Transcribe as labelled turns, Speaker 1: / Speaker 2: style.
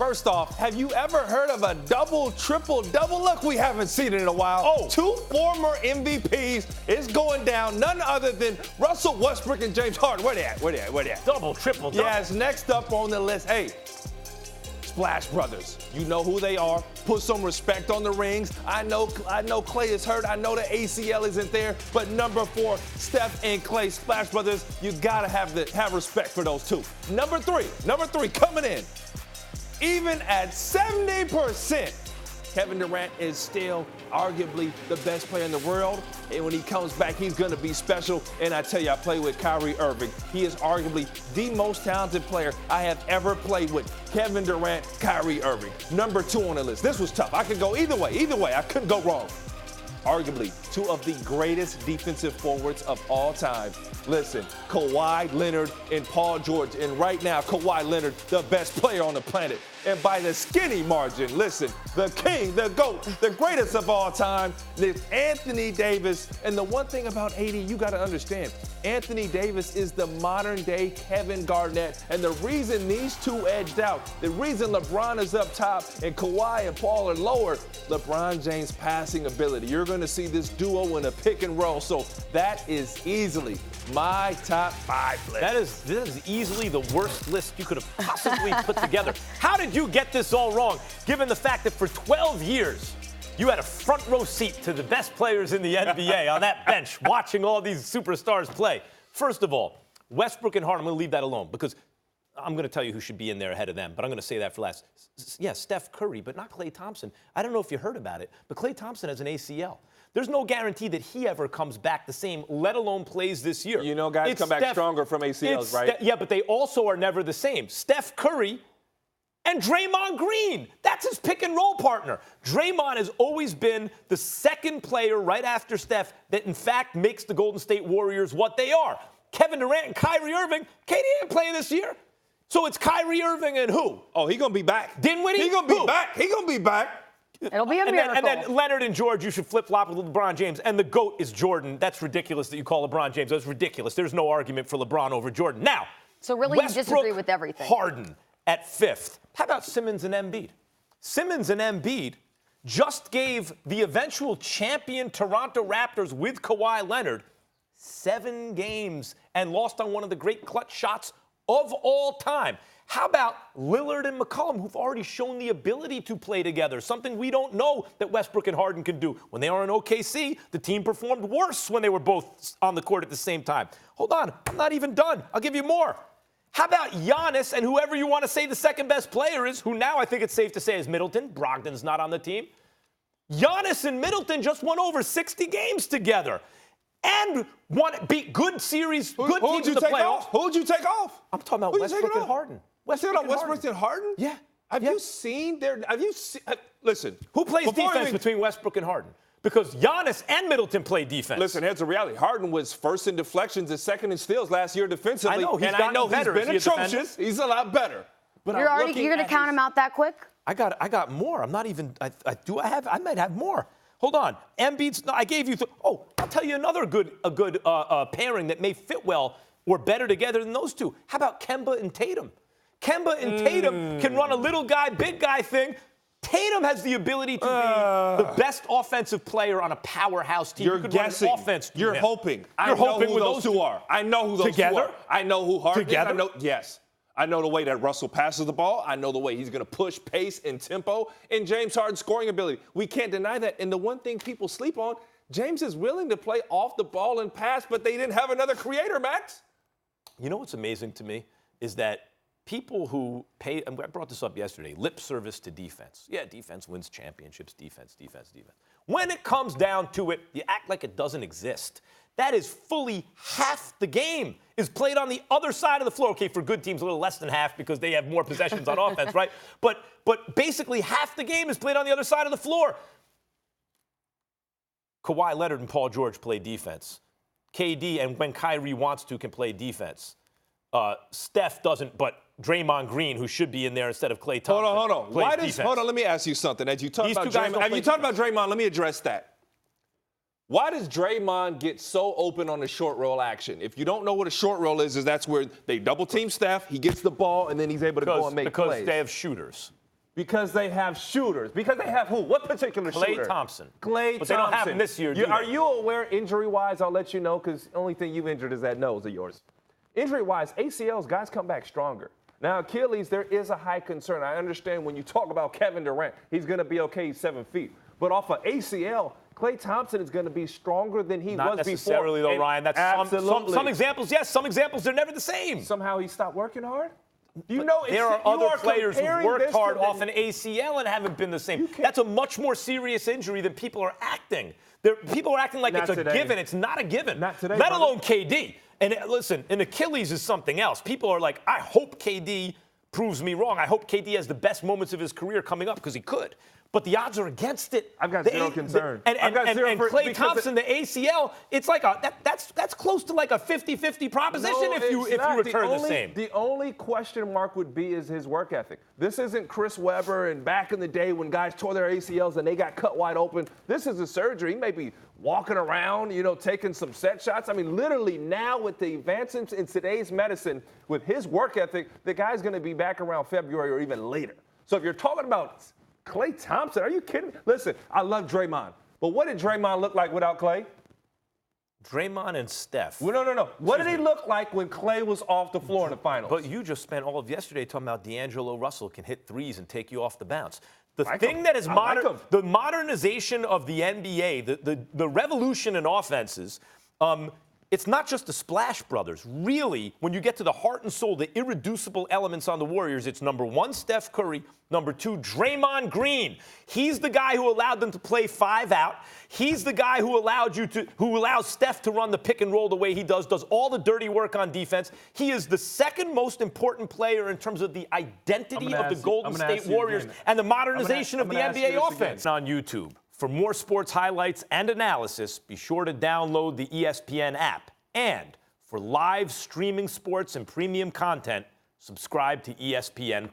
Speaker 1: First off, have you ever heard of a double, triple, double? Look, we haven't seen it in a while.
Speaker 2: Oh.
Speaker 1: Two former MVPs is going down, none other than Russell Westbrook and James Harden. Where they at?
Speaker 2: Double, triple, double.
Speaker 1: Yes, next up on the list, hey, Splash Brothers. You know who they are. Put some respect on the rings. I know Klay is hurt. I know the ACL isn't there. But number 4, Steph and Klay, Splash Brothers, you gotta have respect for those two. Number three coming in. Even at 70%, Kevin Durant is still arguably the best player in the world. And when he comes back, he's going to be special. And I tell you, I play with Kyrie Irving. He is arguably the most talented player I have ever played with. Kevin Durant, Kyrie Irving. Number 2 on the list. This was tough. I could go either way. I couldn't go wrong. Arguably 2 of the greatest defensive forwards of all time. Listen, Kawhi Leonard and Paul George. And right now, Kawhi Leonard, the best player on the planet. And by the skinny margin, listen, the king, the GOAT, the greatest of all time, is Anthony Davis. And the one thing about AD, you got to understand, Anthony Davis is the modern-day Kevin Garnett. And the reason these two edged out, the reason LeBron is up top and Kawhi and Paul are lower, LeBron James' passing ability. You're going to see this duo in a pick and roll. So that is easily my top 5 list.
Speaker 2: This is easily the worst list you could have possibly put together. How did you get this all wrong, given the fact that for 12 years, you had a front row seat to the best players in the NBA on that bench, watching all these superstars play? First of all, Westbrook and Harden, I'm going to leave that alone because I'm going to tell you who should be in there ahead of them, but I'm going to say that for last. Yeah, Steph Curry, but not Klay Thompson. I don't know if you heard about it, but Klay Thompson has an ACL. There's no guarantee that he ever comes back the same, let alone plays this year.
Speaker 1: You know guys come back stronger from ACLs, right?
Speaker 2: Yeah, but they also are never the same. Steph Curry and Draymond Green. That's his pick and roll partner. Draymond has always been the second player right after Steph that, in fact, makes the Golden State Warriors what they are. Kevin Durant and Kyrie Irving, KD didn't play this year. So it's Kyrie Irving and who?
Speaker 1: Oh, he's going to be back.
Speaker 2: Dinwiddie?
Speaker 1: He's going to be back. He's going to be back.
Speaker 3: It'll be a miracle.
Speaker 2: And then Leonard and George, you should flip-flop with LeBron James. And the GOAT is Jordan. That's ridiculous that you call LeBron James. That's ridiculous. There's no argument for LeBron over Jordan. Now,
Speaker 3: so really
Speaker 2: Westbrook,
Speaker 3: you disagree with everything.
Speaker 2: Harden at 5th. How about Simmons and Embiid? Simmons and Embiid just gave the eventual champion Toronto Raptors with Kawhi Leonard 7 games and lost on one of the great clutch shots of all time. How about Lillard and McCollum, who've already shown the ability to play together, something we don't know that Westbrook and Harden can do. When they were in OKC, the team performed worse when they were both on the court at the same time. Hold on, I'm not even done. I'll give you more. How about Giannis and whoever you want to say the second best player is, who now I think it's safe to say is Middleton. Brogdon's not on the team. Giannis and Middleton just won over 60 games together. And beat good series, good teams in the playoffs.
Speaker 1: Who'd you take off?
Speaker 2: I'm talking about Westbrook and Harden.
Speaker 1: Westbrook and Harden?
Speaker 2: Yeah.
Speaker 1: Have you seen listen.
Speaker 2: Who plays defense between Westbrook and Harden? Because Giannis and Middleton play defense.
Speaker 1: Listen, here's the reality. Harden was first in deflections and second in steals last year defensively.
Speaker 2: I know,
Speaker 1: he's been atrocious. He's a lot better.
Speaker 3: But you're going to count him out that quick?
Speaker 2: I got more. I'm not even. I might have more. Hold on. Embiid's. No, I gave you. I'll tell you another good pairing that may fit well or better together than those two. How about Kemba and Tatum? Kemba and Tatum can run a little guy, big guy thing. Tatum has the ability to be the best offensive player on a powerhouse team.
Speaker 1: You're guessing.
Speaker 2: Offense
Speaker 1: You're hoping.
Speaker 2: You're hoping
Speaker 1: who those two are. I know who those two are. I know who Harden is. Yes. I know the way that Russell passes the ball. I know the way he's going to push pace and tempo. And James Harden's scoring ability. We can't deny that. And the one thing people sleep on, James is willing to play off the ball and pass, but they didn't have another creator, Max.
Speaker 2: You know what's amazing to me is that people who pay, and I brought this up yesterday, lip service to defense. Yeah, defense wins championships, defense. When it comes down to it, you act like it doesn't exist. That is fully half the game is played on the other side of the floor. Okay, for good teams, a little less than half because they have more possessions on offense, right? But basically half the game is played on the other side of the floor. Kawhi Leonard and Paul George play defense. KD, and when Kyrie wants to, can play defense. Steph doesn't, but Draymond Green, who should be in there instead of Klay Thompson.
Speaker 1: Hold on. Hold on, let me ask you something. As you talk about Draymond, let me address that. Why does Draymond get so open on the short roll action? If you don't know what a short roll is that's where they double team Steph, he gets the ball, and then he's able to go and make plays.
Speaker 2: Because they have shooters.
Speaker 1: Because they have shooters. Because they have who? What particular shooter?
Speaker 2: Klay Thompson.
Speaker 1: Klay Thompson.
Speaker 2: But they don't have him this year, do
Speaker 1: Are
Speaker 2: they?
Speaker 1: you aware, injury-wise, I'll let you know, because the only thing you've injured is that nose of yours. Injury-wise, ACLs, guys come back stronger. Now, Achilles, there is a high concern. I understand when you talk about Kevin Durant, he's going to be okay, he's 7 feet. But off of ACL, Klay Thompson is going to be stronger than he was before.
Speaker 2: Not necessarily, though, Ryan. That's some examples, yes. Some examples, they're never the same.
Speaker 1: Somehow he stopped working hard? You know,
Speaker 2: there are other players who've worked hard off an
Speaker 1: an
Speaker 2: ACL and haven't been the same. That's a much more serious injury than people are acting. People are acting like it's a given. It's not a given.
Speaker 1: Not today,
Speaker 2: let alone KD. And listen, an Achilles is something else. People are like, I hope KD proves me wrong. I hope KD has the best moments of his career coming up because he could. But the odds are against it.
Speaker 1: I've got zero concern.
Speaker 2: And Klay Thompson, the ACL, it's like that's close to like a 50-50 proposition if you return the same.
Speaker 1: The only question mark would be is his work ethic. This isn't Chris Webber and back in the day when guys tore their ACLs and they got cut wide open. This is a surgery. He may be walking around, taking some set shots. I mean, literally now with the advancements in today's medicine, with his work ethic, the guy's going to be back around February or even later. So if you're talking about Klay Thompson, are you kidding me? Listen, I love Draymond, but what did Draymond look like without Klay?
Speaker 2: Draymond and Steph.
Speaker 1: Well, no. What did he look like when Klay was off the floor in the finals?
Speaker 2: But you just spent all of yesterday talking about D'Angelo Russell can hit threes and take you off the bounce. The thing that is the modernization of the NBA, the revolution in offenses, it's not just the Splash Brothers. Really, when you get to the heart and soul, the irreducible elements on the Warriors, it's number 1, Steph Curry, number 2, Draymond Green. He's the guy who allowed them to play 5 out. He's the guy who allows Steph to run the pick and roll the way he does all the dirty work on defense. He is the second most important player in terms of the identity of the Golden State Warriors and the modernization of the NBA offense. On YouTube. For more sports highlights and analysis, be sure to download the ESPN app. And for live streaming sports and premium content, subscribe to ESPN+.